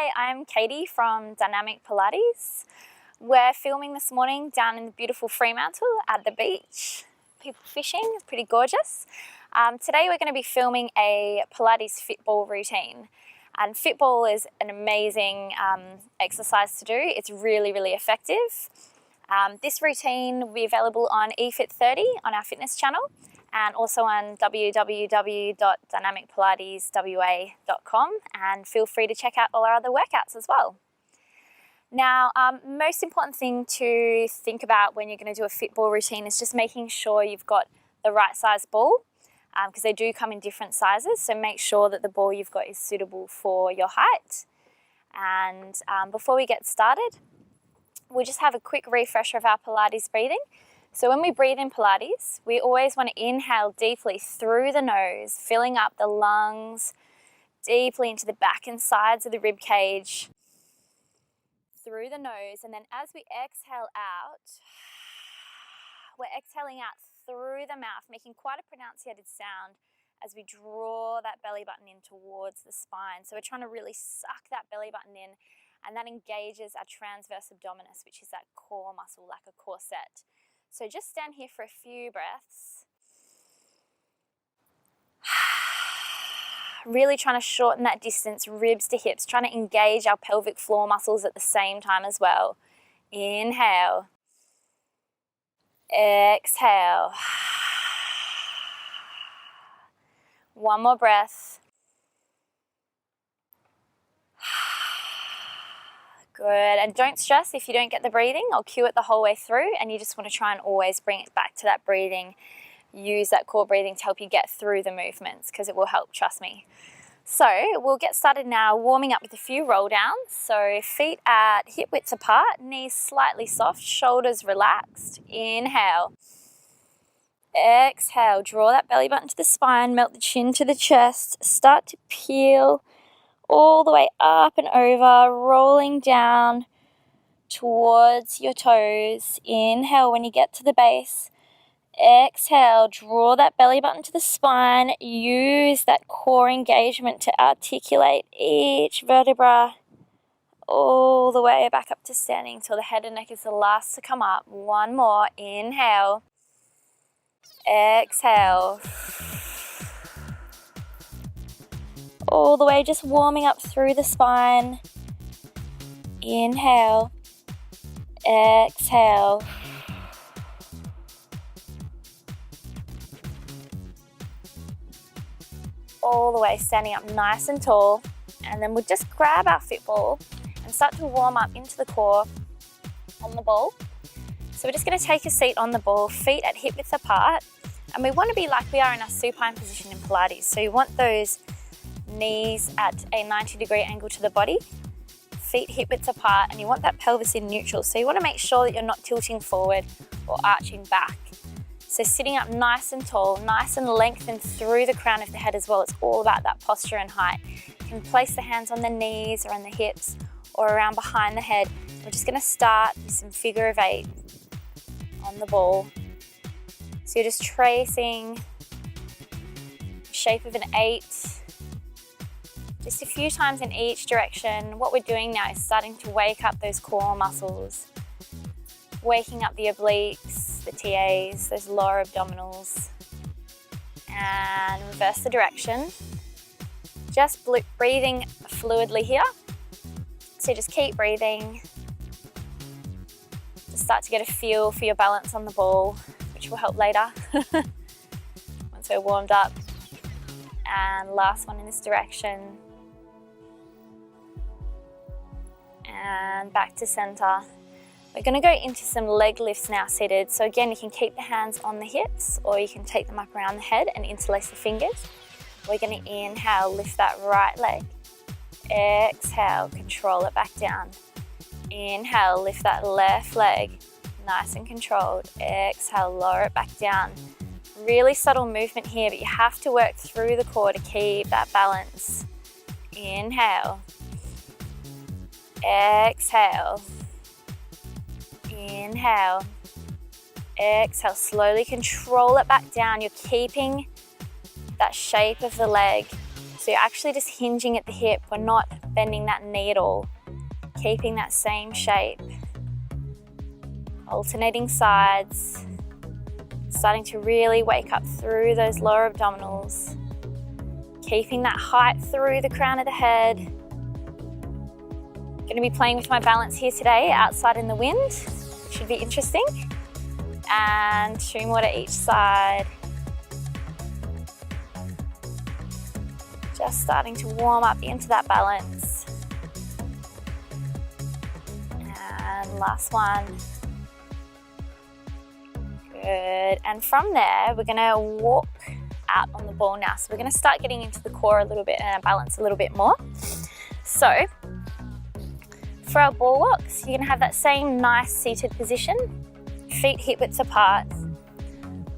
Hi, I'm Katie from Dynamic Pilates. We're filming this morning down in the beautiful Fremantle at the beach. People fishing, it's pretty gorgeous. Today we're going to be filming a Pilates Fitball routine. And Fitball is an amazing exercise to do. It's really, really effective. This routine will be available on eFit30 on our fitness channel, and also on www.dynamicpilateswa.com, and feel free to check out all our other workouts as well. Now, most important thing to think about when you're going to do a Fitball routine is just making sure you've got the right size ball, because they do come in different sizes, so make sure that the ball you've got is suitable for your height. And before we get started, we'll just have a quick refresher of our Pilates breathing. So when we breathe in Pilates, we always want to inhale deeply through the nose, filling up the lungs deeply into the back and sides of the rib cage, through the nose. And then as we exhale out, we're exhaling out through the mouth, making quite a pronunciated sound as we draw that belly button in towards the spine. So we're trying to really suck that belly button in, and that engages our transverse abdominis, which is that core muscle, like a corset. So just stand here for a few breaths. Really trying to shorten that distance, ribs to hips, trying to engage our pelvic floor muscles at the same time as well. Inhale. Exhale. One more breath. Good, and don't stress if you don't get the breathing. I'll cue it the whole way through, and you just want to try and always bring it back to that breathing. Use that core breathing to help you get through the movements, because it will help, trust me. So we'll get started now, warming up with a few roll downs. So feet at hip widths apart, knees slightly soft, shoulders relaxed. Inhale. Exhale, draw that belly button to the spine, melt the chin to the chest, start to peel all the way up and over, rolling down towards your toes. Inhale when you get to the base. Exhale, draw that belly button to the spine. Use that core engagement to articulate each vertebra all the way back up to standing till the head and neck is the last to come up. One more. Inhale. Exhale. All the way, just warming up through the spine. Inhale. Exhale. All the way, standing up nice and tall. And then we'll just grab our Fitball and start to warm up into the core on the ball. So we're just going to take a seat on the ball, feet at hip width apart. And we want to be like we are in our supine position in Pilates. So you want those knees at a 90-degree angle to the body, feet hip widths apart, and you want that pelvis in neutral. So you want to make sure that you're not tilting forward or arching back. So sitting up nice and tall, nice and lengthened through the crown of the head as well. It's all about that posture and height. You can place the hands on the knees or on the hips or around behind the head. We're just going to start with some figure of 8 on the ball. So you're just tracing the shape of an 8, just a few times in each direction. What we're doing now is starting to wake up those core muscles, waking up the obliques, the TAs, those lower abdominals, and reverse the direction. Just breathing fluidly here. So just keep breathing. Just start to get a feel for your balance on the ball, which will help later once we're warmed up. And last one in this direction. And back to center. We're going to go into some leg lifts now seated. So again, you can keep the hands on the hips, or you can take them up around the head and interlace the fingers. We're going to inhale, lift that right leg. Exhale, control it back down. Inhale, lift that left leg, nice and controlled. Exhale, lower it back down. Really subtle movement here, but you have to work through the core to keep that balance. Inhale. Exhale. Inhale. Exhale, slowly control it back down. You're keeping that shape of the leg So you're actually just hinging at the hip. We're not bending that knee at all. Keeping that same shape. Alternating sides. Starting to really wake up through those lower abdominals. Keeping that height through the crown of the head. Going to be playing with my balance here today, outside in the wind. Should be interesting. And 2 more to each side. Just starting to warm up into that balance. And last one. Good. And from there, we're going to walk out on the ball now. So we're going to start getting into the core a little bit and our balance a little bit more. So for our ball walks, you're going to have that same nice seated position. Feet hip widths apart.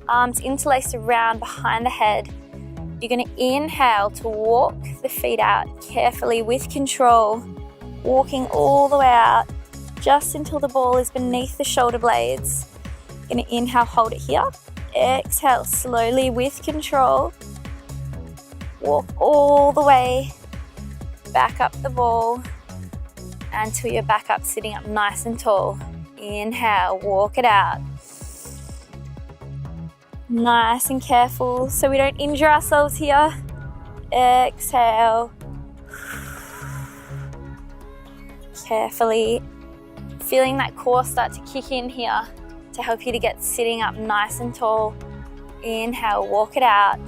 Arms interlaced around behind the head. You're going to inhale to walk the feet out carefully with control. Walking all the way out just until the ball is beneath the shoulder blades. You're going to inhale, hold it here. Exhale slowly with control. Walk all the way back up the ball until you're back up, sitting up nice and tall. Inhale, walk it out. Nice and careful so we don't injure ourselves here. Exhale. Carefully feeling that core start to kick in here to help you to get sitting up nice and tall. Inhale, walk it out.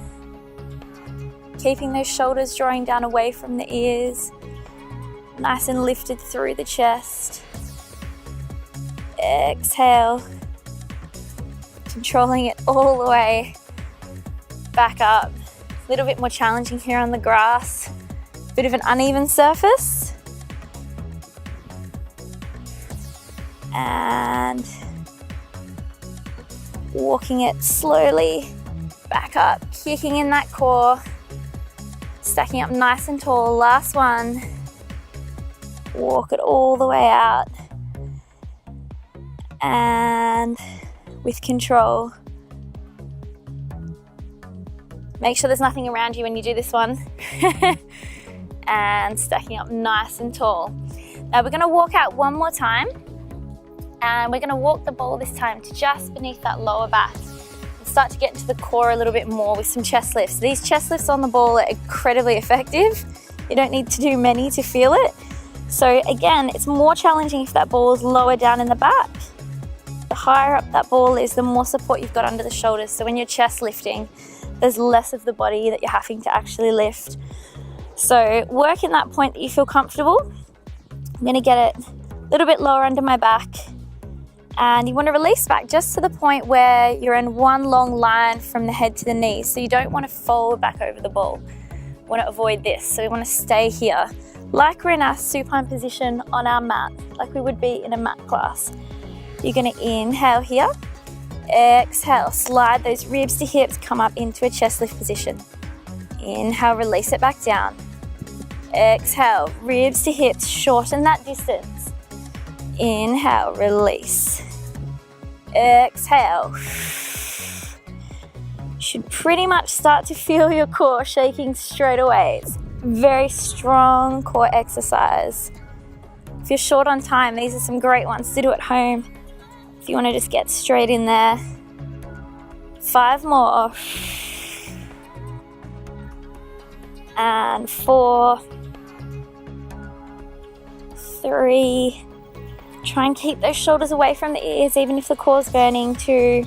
Keeping those shoulders drawing down away from the ears. Nice and lifted through the chest. Exhale. Controlling it all the way back up. A little bit more challenging here on the grass. Bit of an uneven surface. And walking it slowly back up, kicking in that core, stacking up nice and tall. Last one. Walk it all the way out. And with control. Make sure there's nothing around you when you do this one. And stacking up nice and tall. Now we're going to walk out one more time. And we're going to walk the ball this time to just beneath that lower back. And start to get into the core a little bit more with some chest lifts. These chest lifts on the ball are incredibly effective. You don't need to do many to feel it. So again, it's more challenging if that ball is lower down in the back. The higher up that ball is, the more support you've got under the shoulders. So when you're chest lifting, there's less of the body that you're having to actually lift. So work in that point that you feel comfortable. I'm going to get it a little bit lower under my back. And you want to release back just to the point where you're in one long line from the head to the knees. So you don't want to fold back over the ball. You want to avoid this. So we want to stay here, like we're in our supine position on our mat, like we would be in a mat class. You're going to inhale here. Exhale, slide those ribs to hips, come up into a chest lift position. Inhale, release it back down. Exhale, ribs to hips, shorten that distance. Inhale, release. Exhale. Should pretty much start to feel your core shaking straight away. It's very strong core exercise. If you're short on time, these are some great ones to do at home. If you want to just get straight in there. 5 more. And 4. 3. Try and keep those shoulders away from the ears, even if the core's burning. 2.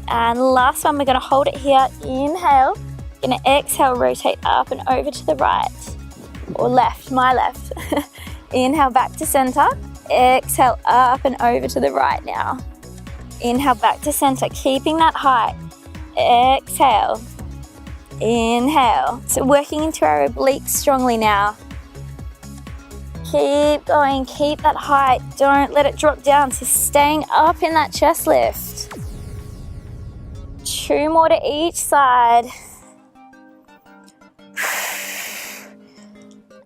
And last one, we're going to hold it here. Inhale. Going to exhale, rotate up and over to the right. Or left, my left. Inhale, back to center. Exhale, up and over to the right now. Inhale, back to center, keeping that height. Exhale. Inhale. So working into our obliques strongly now. Keep going, keep that height. Don't let it drop down. So staying up in that chest lift. 2 more to each side.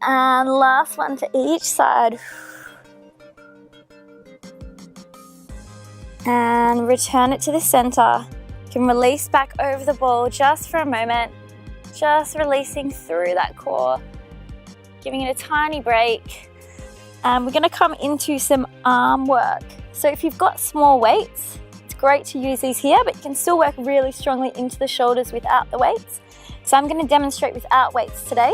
And last one to each side. And return it to the center. You can release back over the ball just for a moment. just releasing through that core, giving it a tiny break. And we're going to come into some arm work. So if you've got small weights, it's great to use these here, but you can still work really strongly into the shoulders without the weights. So I'm going to demonstrate without weights today.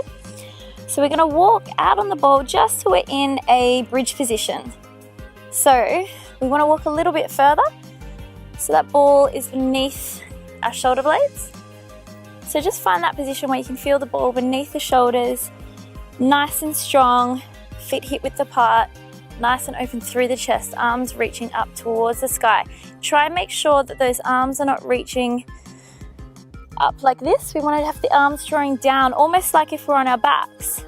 So we're going to walk out on the ball just so we're in a bridge position. So we want to walk a little bit further so that ball is beneath our shoulder blades. So just find that position where you can feel the ball beneath the shoulders, nice and strong, feet hip width apart, nice and open through the chest, arms reaching up towards the sky. Try and make sure that those arms are not reaching up like this. We want to have the arms drawing down, almost like if we're on our backs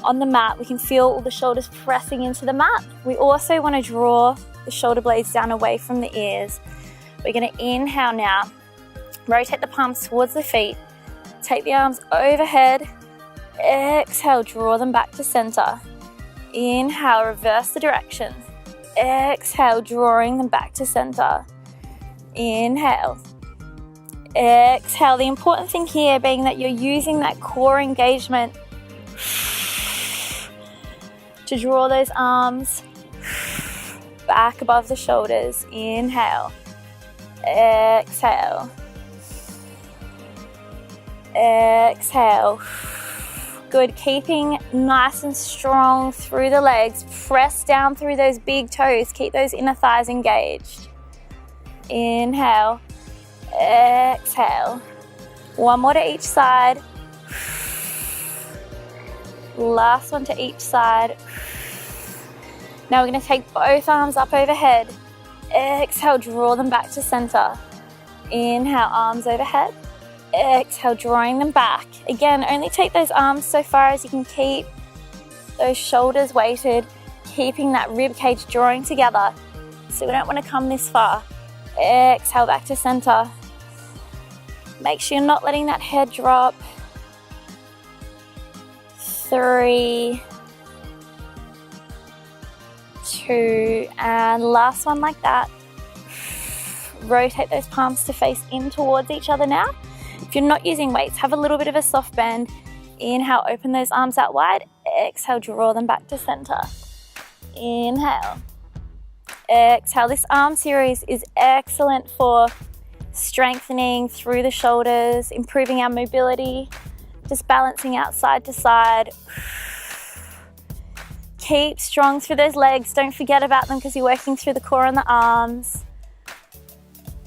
on the mat. We can feel all the shoulders pressing into the mat. We also want to draw the shoulder blades down away from the ears. We're going to inhale now, rotate the palms towards the feet, take the arms overhead, exhale, draw them back to center. Inhale, reverse the direction. Exhale, drawing them back to center. Inhale. Exhale. The important thing here being that you're using that core engagement to draw those arms back above the shoulders. Inhale. Exhale. Exhale. Good, keeping nice and strong through the legs. Press down through those big toes. Keep those inner thighs engaged. Inhale. Exhale. One more to each side. Last one to each side. Now we're going to take both arms up overhead. Exhale, draw them back to center. Inhale, arms overhead. Exhale, drawing them back. Again, only take those arms so far as you can keep those shoulders weighted, keeping that rib cage drawing together. So we don't want to come this far. Exhale, back to center. Make sure you're not letting that head drop. 3, 2, and last one like that. Rotate those palms to face in towards each other now. If you're not using weights, have a little bit of a soft bend. Inhale, open those arms out wide. Exhale, draw them back to center. Inhale. Exhale. This arm series is excellent for strengthening through the shoulders, improving our mobility, just balancing out side to side. Keep strong through those legs. Don't forget about them because you're working through the core and the arms.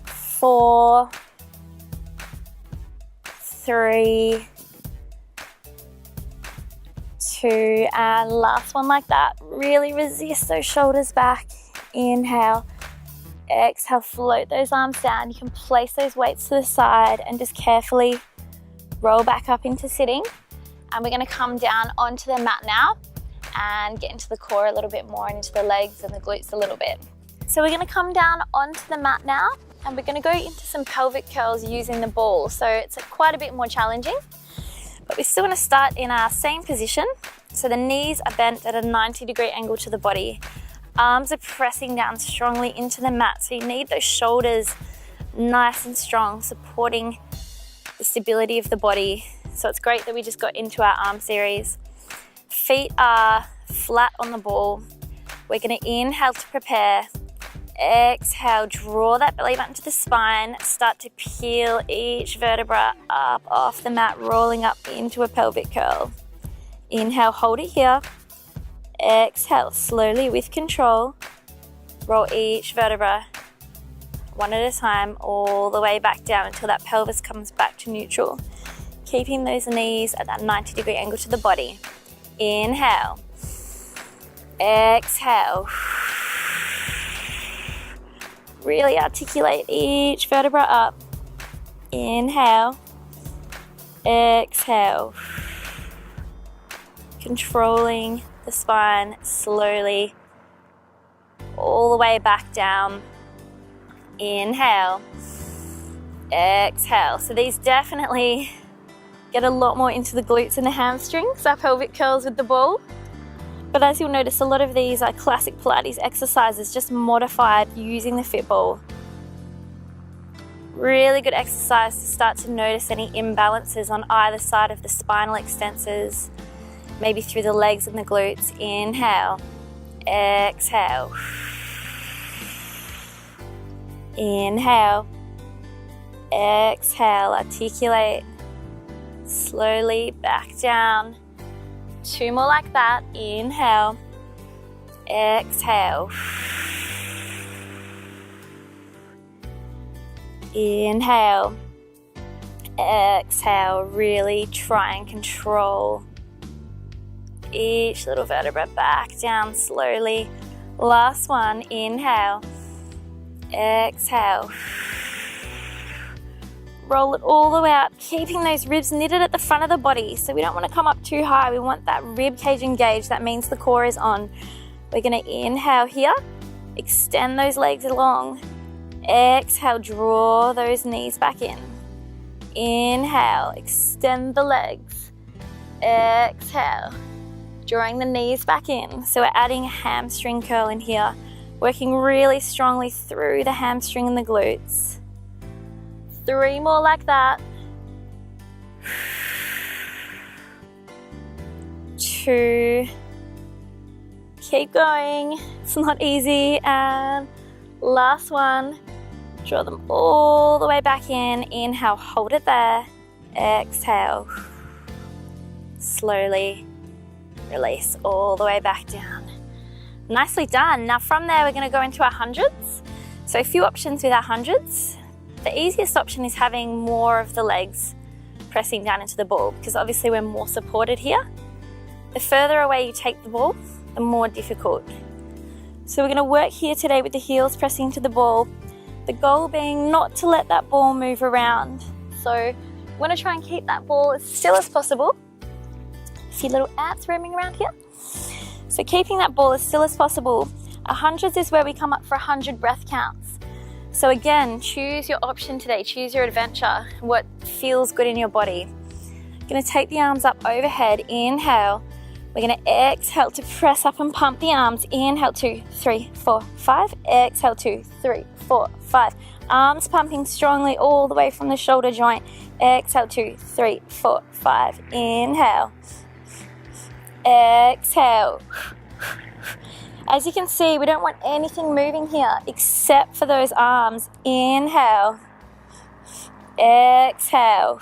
4, 3, 2, and last one like that. Really resist those shoulders back. Inhale. Exhale, float those arms down. You can place those weights to the side and just carefully roll back up into sitting. And we're going to come down onto the mat now and get into the core a little bit more and into the legs and the glutes a little bit. So we're going to come down onto the mat now and we're going to go into some pelvic curls using the ball. So it's quite a bit more challenging, but we still want to start in our same position. So the knees are bent at a 90-degree angle to the body. Arms are pressing down strongly into the mat. So you need those shoulders nice and strong, supporting the stability of the body. So it's great that we just got into our arm series. Feet are flat on the ball. We're going to inhale to prepare. Exhale, draw that belly button to the spine. Start to peel each vertebra up off the mat, rolling up into a pelvic curl. Inhale, hold it here. Exhale, slowly with control. Roll each vertebra one at a time all the way back down until that pelvis comes back to neutral. Keeping those knees at that 90-degree angle to the body. Inhale. Exhale. Really articulate each vertebra up. Inhale. Exhale. Controlling the spine slowly all the way back down. Inhale. Exhale. So these definitely get a lot more into the glutes and the hamstrings, our pelvic curls with the ball. But as you'll notice, a lot of these are classic Pilates exercises, just modified using the Fitball. Really good exercise to start to notice any imbalances on either side of the spinal extensors, maybe through the legs and the glutes. Inhale, exhale. Inhale, exhale, articulate. Slowly back down. 2 more like that. Inhale, exhale. Inhale, exhale. Really try and control each little vertebra. Back down slowly. Last one. Inhale, exhale. Roll it all the way out, keeping those ribs knitted at the front of the body. So we don't want to come up too high. We want that rib cage engaged. That means the core is on. We're going to inhale here. Extend those legs along. Exhale, draw those knees back in. Inhale, extend the legs. Exhale, drawing the knees back in. So we're adding a hamstring curl in here, working really strongly through the hamstring and the glutes. 3 more like that. 2. Keep going. It's not easy. And last one. Draw them all the way back in. Inhale, hold it there. Exhale. Slowly release all the way back down. Nicely done. Now from there, we're going to go into our hundreds. So a few options with our hundreds. The easiest option is having more of the legs pressing down into the ball, because obviously we're more supported here. The further away you take the ball, the more difficult. So we're going to work here today with the heels pressing into the ball. The goal being not to let that ball move around. So we're going to try and keep that ball as still as possible. A few little ants roaming around here. So keeping that ball as still as possible. 100s is where we come up for 100 breath counts. So again, choose your option today. Choose your adventure. What feels good in your body. You're going to take the arms up overhead. Inhale. We're going to exhale to press up and pump the arms. Inhale, 2, 3, 4, 5. Exhale, 2, 3, 4, 5. Arms pumping strongly all the way from the shoulder joint. Exhale, 2, 3, 4, 5. Inhale. Exhale. As you can see, we don't want anything moving here except for those arms. Inhale. Exhale.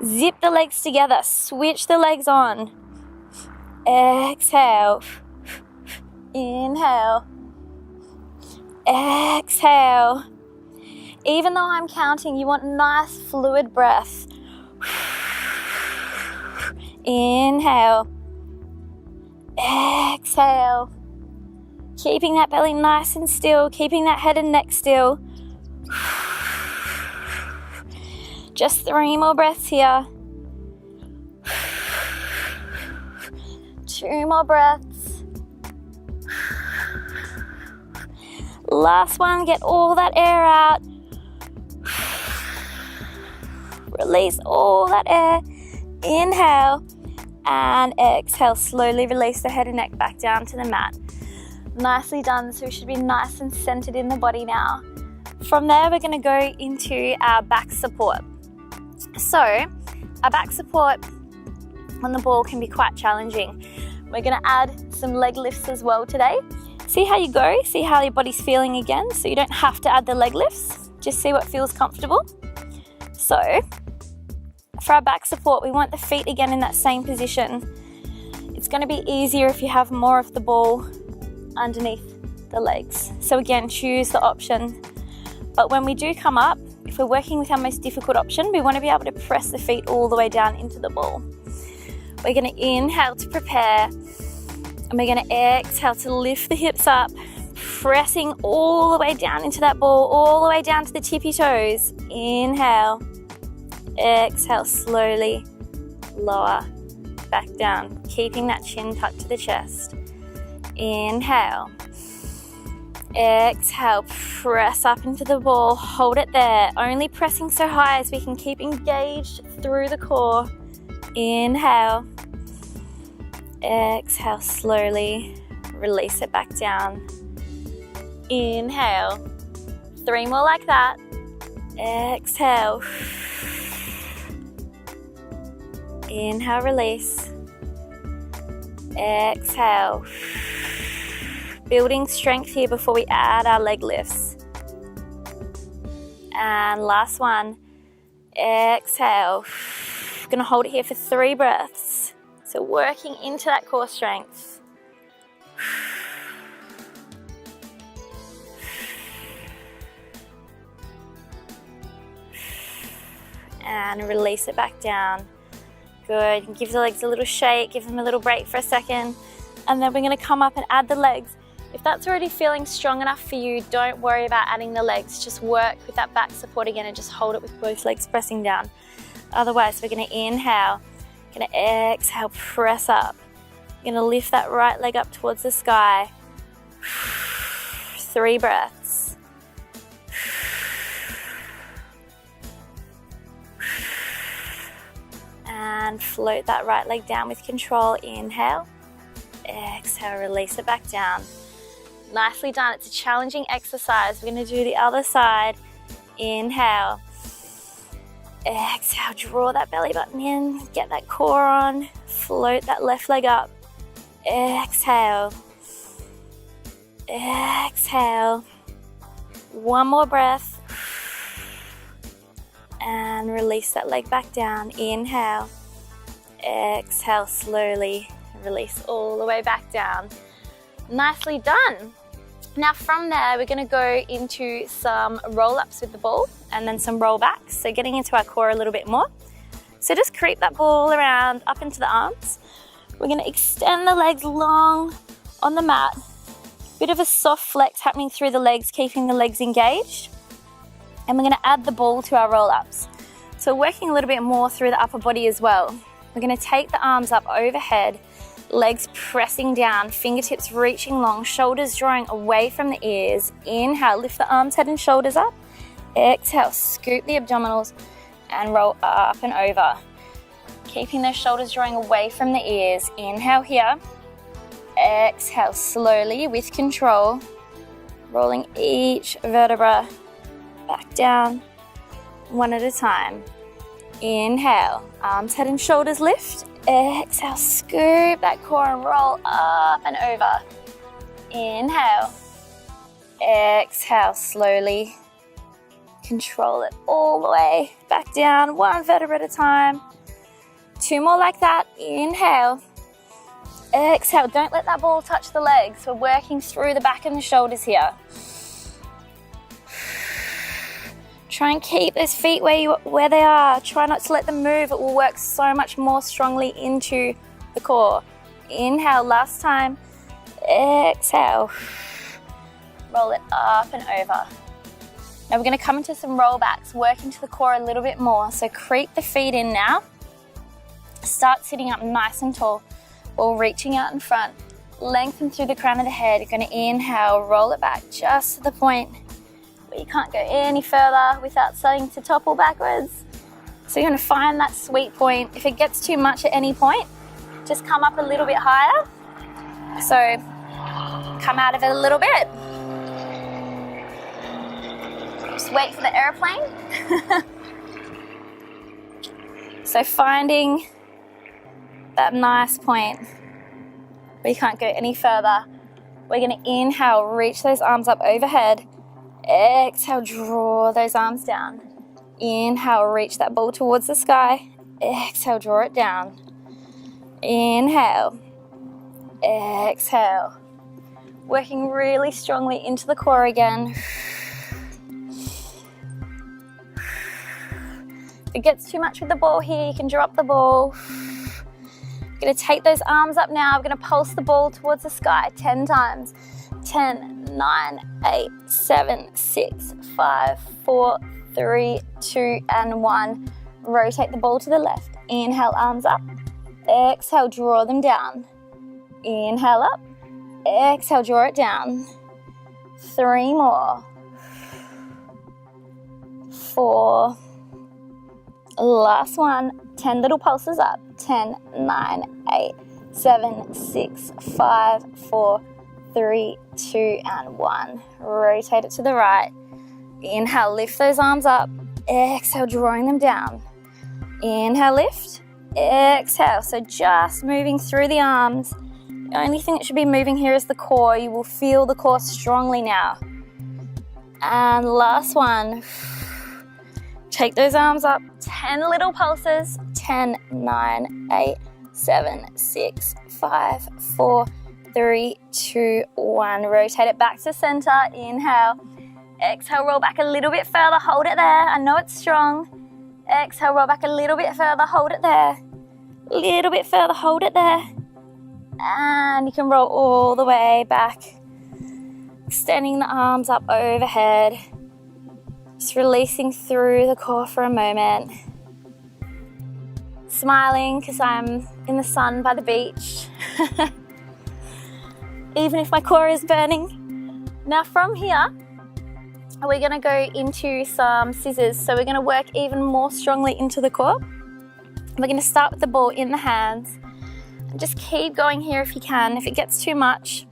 Zip the legs together. Switch the legs on. Exhale. Inhale. Exhale. Even though I'm counting, you want nice fluid breath. Inhale. Exhale. Keeping that belly nice and still, keeping that head and neck still. Just 3 more breaths here. 2 more breaths. Last one, get all that air out. Release all that air. Inhale and exhale. Slowly release the head and neck back down to the mat. Nicely done. So we should be nice and centered in the body now. From there, we're going to go into our back support. So our back support on the ball can be quite challenging. We're going to add some leg lifts as well today. See how you go, see how your body's feeling again. So you don't have to add the leg lifts, just see what feels comfortable. So for our back support, we want the feet again in that same position. It's going to be easier if you have more of the ball underneath the legs. So again, choose the option. But when we do come up, if we're working with our most difficult option, we want to be able to press the feet all the way down into the ball. We're going to inhale to prepare, and we're going to exhale to lift the hips up, pressing all the way down into that ball, all the way down to the tippy toes. Inhale, exhale, slowly lower back down, keeping that chin tucked to the chest. Inhale, exhale, press up into the ball, hold it there, only pressing so high as we can keep engaged through the core. Inhale, exhale, slowly release it back down. Inhale, 3 more like that. Exhale. Inhale, release. Exhale. Building strength here before we add our leg lifts. And last one. Exhale. Gonna hold it here for 3 breaths. So working into that core strength. And release it back down. Good. Give the legs a little shake, give them a little break for a second. And then we're gonna come up and add the legs. If that's already feeling strong enough for you, don't worry about adding the legs. Just work with that back support again and just hold it with both legs pressing down. Otherwise, we're gonna inhale, gonna exhale, press up. You're gonna lift that right leg up towards the sky. 3 breaths. And float that right leg down with control. Inhale, exhale, release it back down. Nicely done. It's a challenging exercise. We're going to do the other side. Inhale, exhale, draw that belly button in, get that core on, float that left leg up. Exhale, exhale. One more breath. And release that leg back down. Inhale, exhale, slowly release all the way back down. Nicely done. Now from there, we're going to go into some roll-ups with the ball and then some roll-backs. So getting into our core a little bit more. So just creep that ball around up into the arms. We're going to extend the legs long on the mat. Bit of a soft flex happening through the legs, keeping the legs engaged. And we're going to add the ball to our roll-ups. So working a little bit more through the upper body as well. We're going to take the arms up overhead, legs pressing down, fingertips reaching long, shoulders drawing away from the ears. Inhale, lift the arms, head and shoulders up. Exhale, scoop the abdominals and roll up and over. Keeping those shoulders drawing away from the ears. Inhale here. Exhale slowly with control, rolling each vertebra back down, one at a time. Inhale, arms, head and shoulders lift. Exhale, scoop that core and roll up and over. Inhale, exhale slowly. Control it all the way back down, one vertebra at a time. 2 more like that. Inhale, exhale. Don't let that ball touch the legs. We're working through the back and the shoulders here. Try and keep those feet where they are. Try not to let them move. It will work so much more strongly into the core. Inhale, last time. Exhale. Roll it up and over. Now we're going to come into some rollbacks, work into the core a little bit more. So creep the feet in now. Start sitting up nice and tall, or reaching out in front. Lengthen through the crown of the head. You're going to inhale, roll it back just to the point where you can't go any further without starting to topple backwards. So you're going to find that sweet point. If it gets too much at any point, just come up a little bit higher. So come out of it a little bit. Just wait for the airplane. So finding that nice point where you can't go any further. We're going to inhale, reach those arms up overhead. Exhale, draw those arms down. Inhale, reach that ball towards the sky. Exhale, draw it down. Inhale. Exhale. Working really strongly into the core again. If it gets too much with the ball here, you can drop the ball. We're going to take those arms up now. We're going to pulse the ball towards the sky 10 times. 10, 9, 8, 7, 6, 5, 4, 3, 2, and 1. Rotate the ball to the left. Inhale, arms up. Exhale, draw them down. Inhale up. Exhale, draw it down. 3 more. 4. Last one. 10 little pulses up. 10, 9, 8, 7, 6, 5, 4, 3, 2, and 1. Rotate it to the right. Inhale, lift those arms up. Exhale, drawing them down. Inhale, lift. Exhale, so just moving through the arms. The only thing that should be moving here is the core. You will feel the core strongly now. And last one. Take those arms up. 10 little pulses. 10, 9, 8, 7, 6, 5, 4, 3, 2, 1. Rotate it back to center. Inhale. Exhale, roll back a little bit further. Hold it there. I know it's strong. Exhale, roll back a little bit further. Hold it there. A little bit further. Hold it there. And you can roll all the way back. Extending the arms up overhead. Just releasing through the core for a moment. Smiling because I'm in the sun by the beach. Even if my core is burning. Now from here, we're going to go into some scissors. So we're going to work even more strongly into the core. We're going to start with the ball in the hands. And just keep going here if you can. If it gets too much,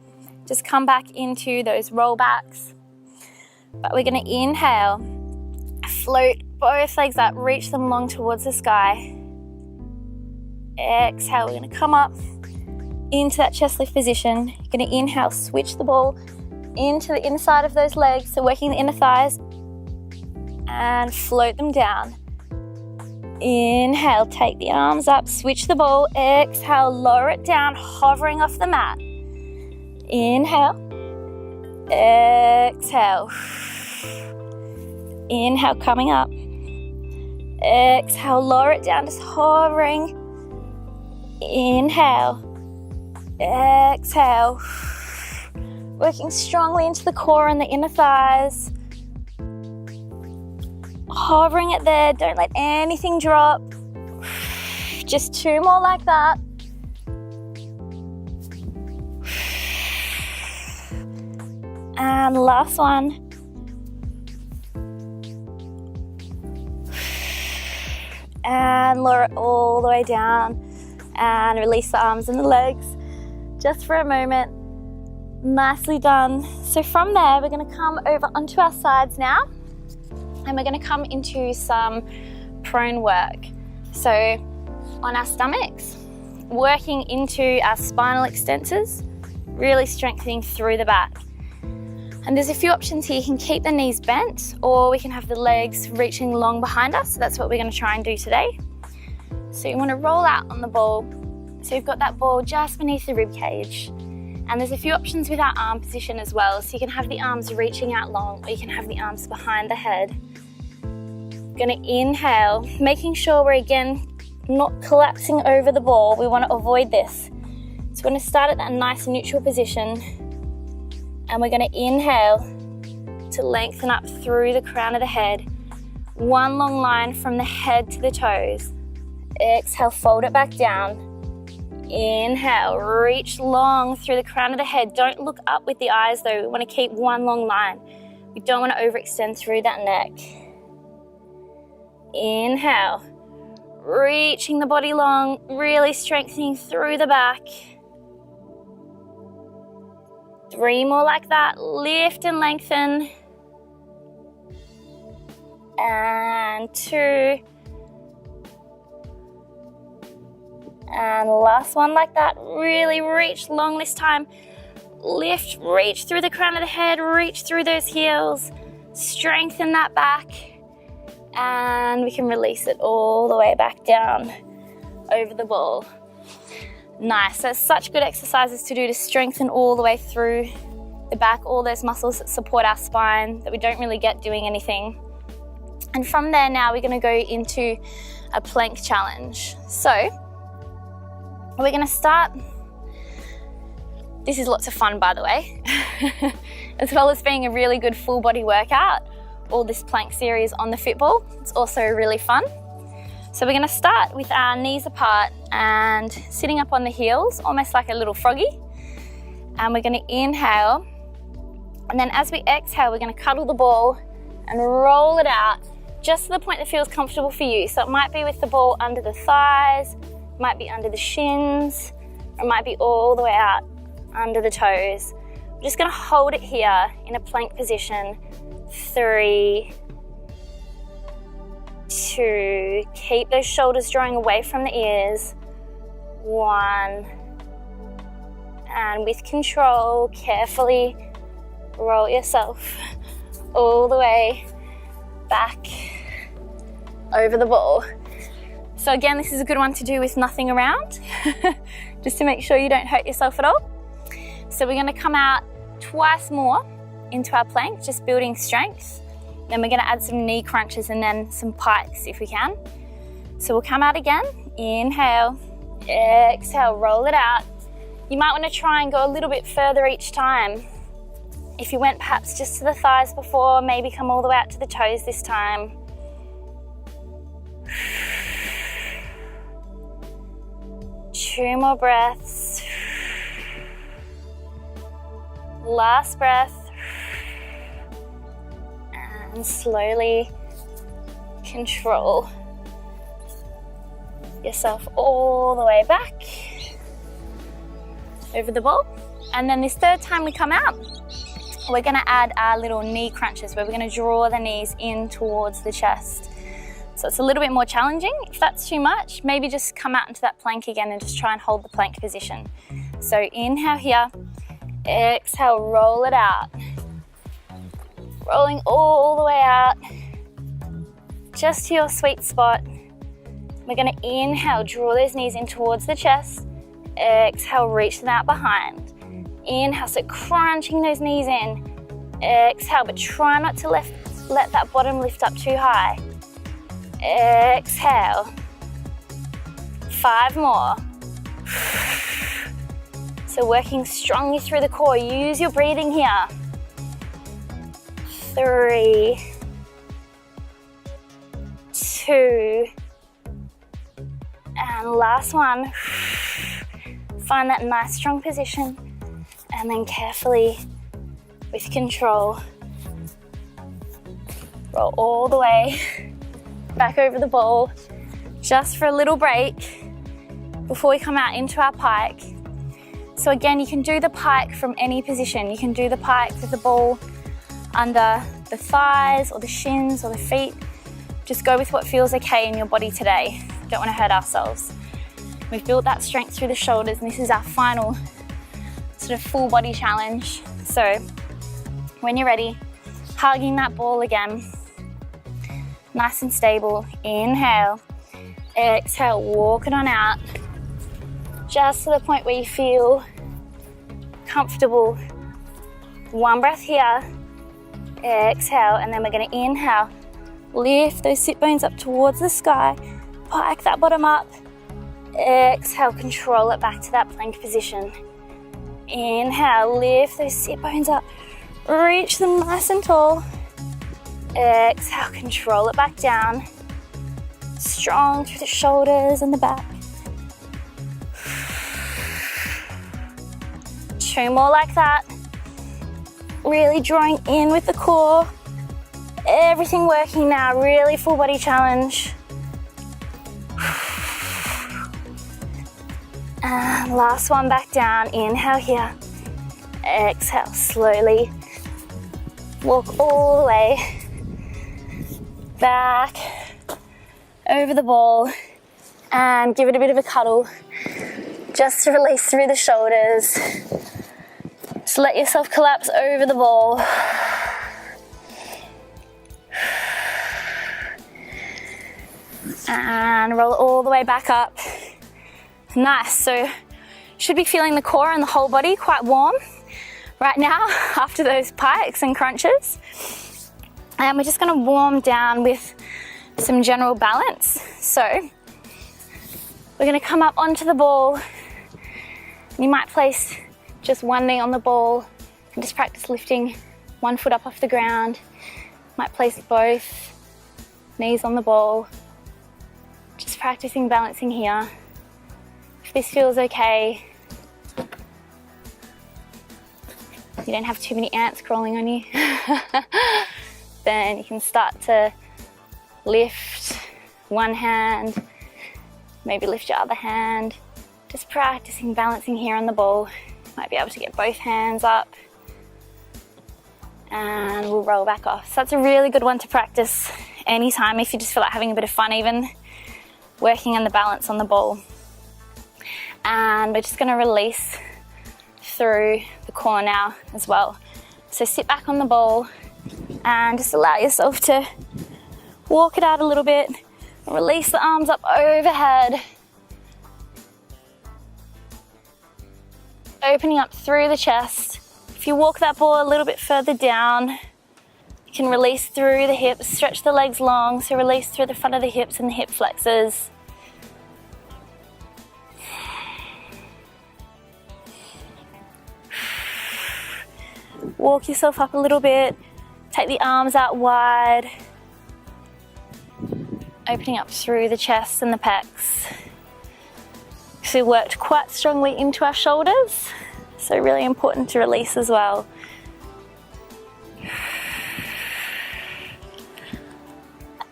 just come back into those rollbacks. But we're going to inhale. Float both legs up. Reach them long towards the sky. Exhale. We're going to come up into that chest lift position. You're going to inhale. Switch the ball into the inside of those legs, so working the inner thighs, and float them down. Inhale, take the arms up, switch the ball. Exhale, lower it down, hovering off the mat. Inhale. Exhale. Inhale, coming up. Exhale, lower it down, just hovering. Inhale. Exhale. Working strongly into the core and the inner thighs. Hovering it there. Don't let anything drop. Just 2 more like that. And last one. And lower it all the way down. And release the arms and the legs. Just for a moment. Nicely done. So from there, we're going to come over onto our sides now, and we're going to come into some prone work. So on our stomachs, working into our spinal extensors, really strengthening through the back. And there's a few options here. You can keep the knees bent, or we can have the legs reaching long behind us. So that's what we're going to try and do today. So you want to roll out on the ball. So you've got that ball just beneath the rib cage. And there's a few options with our arm position as well. So you can have the arms reaching out long, or you can have the arms behind the head. Gonna inhale, making sure we're again not collapsing over the ball. We want to avoid this. So we're gonna start at that nice neutral position. And we're gonna inhale to lengthen up through the crown of the head. One long line from the head to the toes. Exhale, fold it back down. Inhale, reach long through the crown of the head. Don't look up with the eyes though. We want to keep one long line. We don't want to overextend through that neck. Inhale, reaching the body long, really strengthening through the back. 3 more like that. Lift and lengthen. And 2. And last one like that. Really reach long this time. Lift, reach through the crown of the head, reach through those heels. Strengthen that back. And we can release it all the way back down over the ball. Nice. So such good exercises to do to strengthen all the way through the back, all those muscles that support our spine that we don't really get doing anything. And from there now we're going to go into a plank challenge. So we're going to start. This is lots of fun, by the way, as well as being a really good full body workout. All this plank series on the Fitball. It's also really fun. So we're going to start with our knees apart and sitting up on the heels, almost like a little froggy. And we're going to inhale. And then as we exhale, we're going to cuddle the ball and roll it out just to the point that feels comfortable for you. So it might be with the ball under the thighs, might be under the shins, or it might be all the way out under the toes. We're just going to hold it here in a plank position. 3, 2, keep those shoulders drawing away from the ears, 1, and with control, carefully roll yourself all the way back over the ball. So again, this is a good one to do with nothing around, just to make sure you don't hurt yourself at all. So we're gonna come out twice more into our plank, just building strength. Then we're gonna add some knee crunches and then some pikes if we can. So we'll come out again, inhale, exhale, roll it out. You might wanna try and go a little bit further each time. If you went perhaps just to the thighs before, maybe come all the way out to the toes this time. 2 more breaths. Last breath. And slowly control yourself all the way back over the ball. And then this third time we come out, we're gonna add our little knee crunches where we're gonna draw the knees in towards the chest. So it's a little bit more challenging. If that's too much, maybe just come out into that plank again and just try and hold the plank position. So inhale here, exhale, roll it out. Rolling all the way out, just to your sweet spot. We're gonna inhale, draw those knees in towards the chest. Exhale, reach them out behind. Inhale, so crunching those knees in. Exhale, but try not to let that bottom lift up too high. Exhale. 5 more. So working strongly through the core. Use your breathing here. 3, 2, and last one. Find that nice strong position and then carefully, with control, roll all the way back over the ball just for a little break before we come out into our pike. So again, you can do the pike from any position. You can do the pike with the ball under the thighs or the shins or the feet. Just go with what feels okay in your body today. Don't want to hurt ourselves. We've built that strength through the shoulders, and this is our final sort of full body challenge. So when you're ready, hugging that ball again, nice and stable. Inhale, exhale, walk it on out, just to the point where you feel comfortable. 1 breath here. Exhale, and then we're going to inhale, lift those sit bones up towards the sky, pike that bottom up. Exhale, control it back to that plank position. Inhale, lift those sit bones up, reach them nice and tall. Exhale, control it back down. Strong through the shoulders and the back. 2 more like that. Really drawing in with the core. Everything working now, really full body challenge. And last one back down, inhale here. Exhale, slowly walk all the way back over the ball and give it a bit of a cuddle just to release through the shoulders. Just let yourself collapse over the ball. And roll it all the way back up. Nice, so should be feeling the core and the whole body quite warm right now after those pikes and crunches. And we're just gonna warm down with some general balance. So we're gonna come up onto the ball. You might place just one knee on the ball and just practice lifting 1 foot up off the ground. Might place both knees on the ball. Just practicing balancing here. If this feels okay, you don't have too many ants crawling on you, then you can start to lift one hand, maybe lift your other hand. Just practicing balancing here on the ball. Might be able to get both hands up and we'll roll back off. So that's a really good one to practice anytime if you just feel like having a bit of fun, even working on the balance on the ball. And we're just going to release through the core now as well. So sit back on the ball and just allow yourself to walk it out a little bit. Release the arms up overhead. Opening up through the chest. If you walk that ball a little bit further down, you can release through the hips, stretch the legs long, so release through the front of the hips and the hip flexors. Walk yourself up a little bit, take the arms out wide, opening up through the chest and the pecs. So we worked quite strongly into our shoulders, so really important to release as well.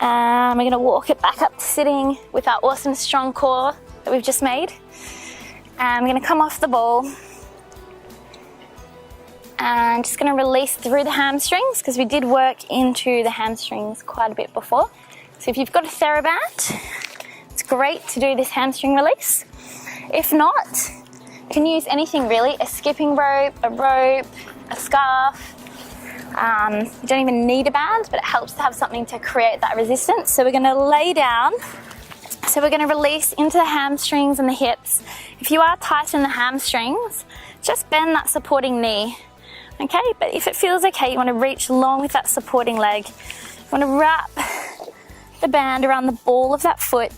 And we're going to walk it back up to sitting with our awesome strong core that we've just made. And we're going to come off the ball and just going to release through the hamstrings, because we did work into the hamstrings quite a bit before. So if you've got a TheraBand, it's great to do this hamstring release. If not, you can use anything really, a skipping rope, a scarf. You don't even need a band, but it helps to have something to create that resistance. So we're going to lay down. So we're going to release into the hamstrings and the hips. If you are tight in the hamstrings, just bend that supporting knee. Okay, but if it feels okay, you want to reach long with that supporting leg. You want to wrap the band around the ball of that foot.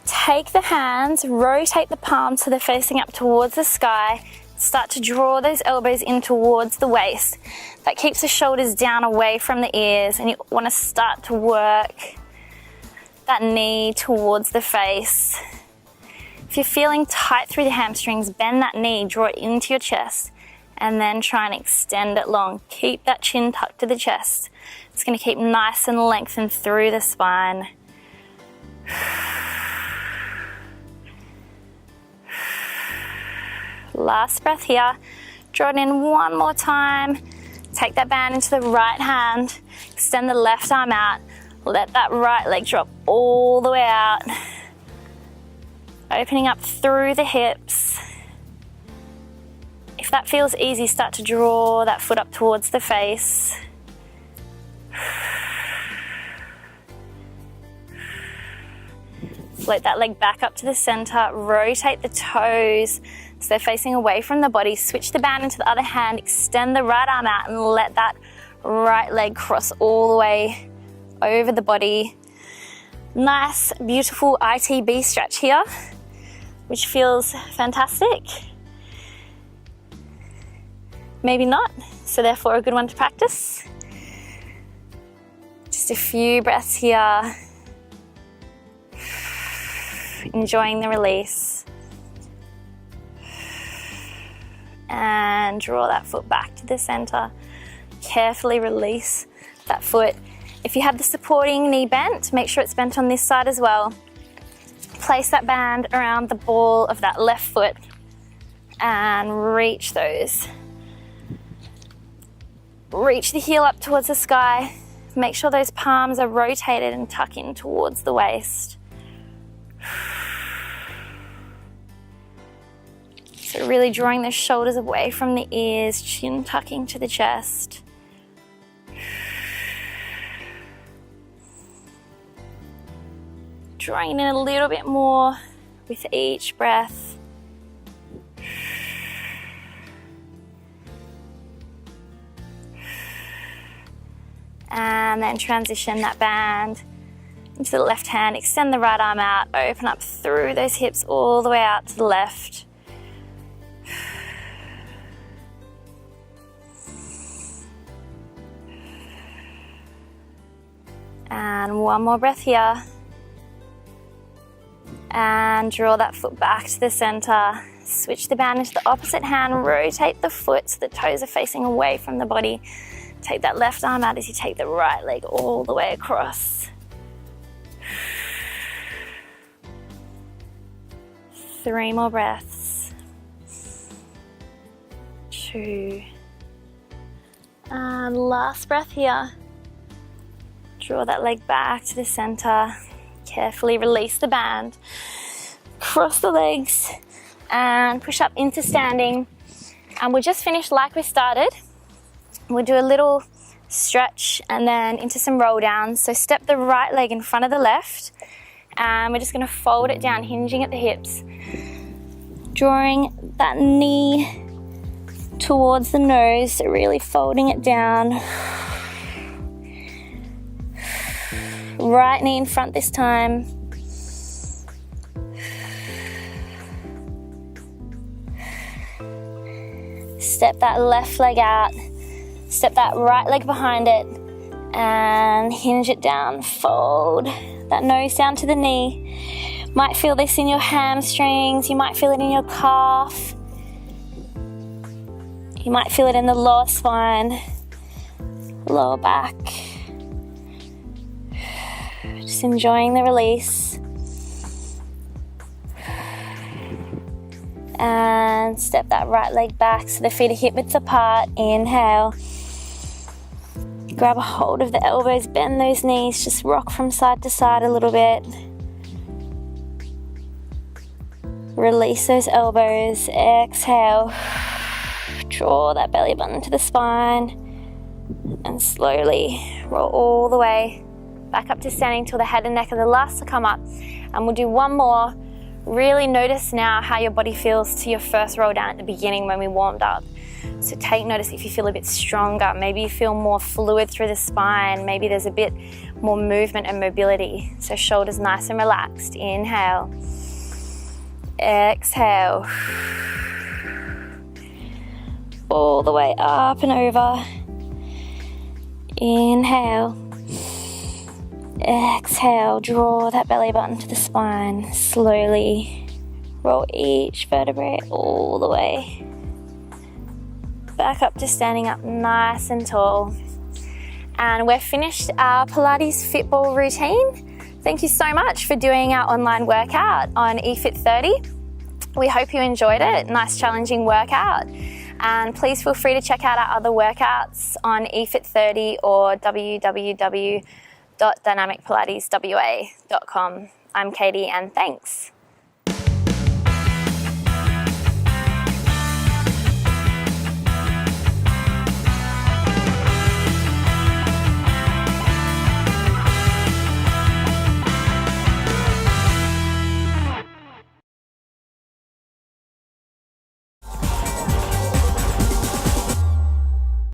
Take the hands, rotate the palms so they're facing up towards the sky. Start to draw those elbows in towards the waist. That keeps the shoulders down away from the ears, and you want to start to work that knee towards the face. If you're feeling tight through the hamstrings, bend that knee, draw it into your chest, and then try and extend it long. Keep that chin tucked to the chest. It's going to keep nice and lengthened through the spine. Last breath here. Draw it in one more time. Take that band into the right hand. Extend the left arm out. Let that right leg drop all the way out. Opening up through the hips. If that feels easy, start to draw that foot up towards the face. Float that leg back up to the center. Rotate the toes so they're facing away from the body. Switch the band into the other hand. Extend the right arm out and let that right leg cross all the way over the body. Nice, beautiful ITB stretch here, which feels fantastic. Maybe not, so therefore a good one to practice. Just a few breaths here. Enjoying the release. And draw that foot back to the center. Carefully release that foot. If you have the supporting knee bent, make sure it's bent on this side as well. Place that band around the ball of that left foot and reach those. Reach the heel up towards the sky. Make sure those palms are rotated and tuck in towards the waist. So really drawing the shoulders away from the ears, chin tucking to the chest. Drawing in a little bit more with each breath. And then transition that band into the left hand. Extend the right arm out. Open up through those hips all the way out to the left. And one more breath here. And draw that foot back to the center. Switch the band into the opposite hand. Rotate the foot so the toes are facing away from the body. Take that left arm out as you take the right leg all the way across. 3 more breaths. 2. And last breath here. Draw that leg back to the center. Carefully release the band. Cross the legs and push up into standing. And we'll just finish like we started. We'll do a little stretch and then into some roll downs. So step the right leg in front of the left, and we're just going to fold it down, hinging at the hips, drawing that knee towards the nose, so really folding it down. Right knee in front this time. Step that left leg out. Step that right leg behind it and hinge it down. Fold that nose down to the knee. Might feel this in your hamstrings. You might feel it in your calf. You might feel it in the lower spine, lower back. Just enjoying the release. And step that right leg back so the feet are hip width apart. Inhale. Grab a hold of the elbows, bend those knees, just rock from side to side a little bit. Release those elbows. Exhale. Draw that belly button to the spine and slowly roll all the way back up to standing till the head and neck are the last to come up. And we'll do one more. Really notice now how your body feels to your first roll down at the beginning when we warmed up. So take notice if you feel a bit stronger, maybe you feel more fluid through the spine, maybe there's a bit more movement and mobility. So shoulders nice and relaxed. Inhale. Exhale. All the way up and over. Inhale. Exhale, draw that belly button to the spine. Slowly roll each vertebrae all the way back up to standing up nice and tall. And we're finished our Pilates Fitball routine. Thank you so much for doing our online workout on eFit30. We hope you enjoyed it. Nice challenging workout. And please feel free to check out our other workouts on eFit30 or www.dynamicpilateswa.com. I'm Katie, and thanks.